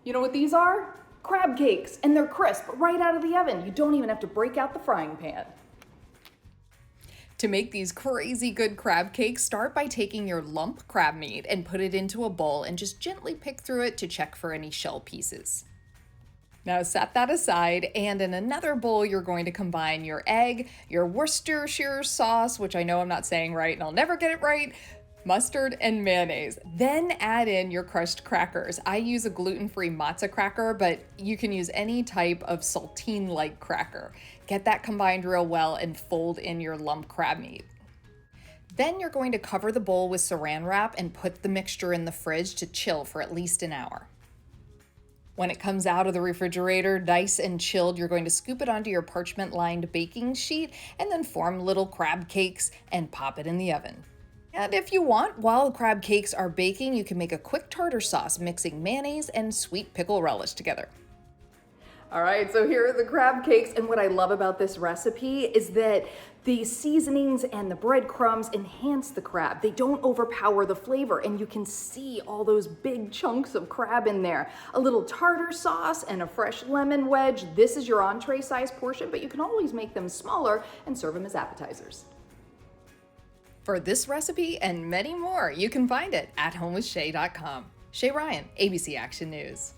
You know what these are? Crab cakes, and they're crisp right out of the oven. You don't even have to break out the frying pan. To make these crazy good crab cakes, start by taking your lump crab meat and put it into a bowl and just gently pick through it to check for any shell pieces. Now set that aside, and in another bowl you're going to combine your egg, your Worcestershire sauce, which I know I'm not saying right and I'll never get it right, mustard, and mayonnaise. Then add in your crushed crackers. I use a gluten-free matzo cracker, but you can use any type of saltine-like cracker. Get that combined real well and fold in your lump crab meat. Then you're going to cover the bowl with saran wrap and put the mixture in the fridge to chill for at least an hour. When it comes out of the refrigerator, nice and chilled, you're going to scoop it onto your parchment-lined baking sheet and then form little crab cakes and pop it in the oven. And if you want, while crab cakes are baking, you can make a quick tartar sauce mixing mayonnaise and sweet pickle relish together. All right, so here are the crab cakes, and what I love about this recipe is that the seasonings and the breadcrumbs enhance the crab. They don't overpower the flavor, and you can see all those big chunks of crab in there. A little tartar sauce and a fresh lemon wedge. This is your entree size portion, but you can always make them smaller and serve them as appetizers. For this recipe and many more, you can find it at homewithshay.com. Shay Ryan, ABC Action News.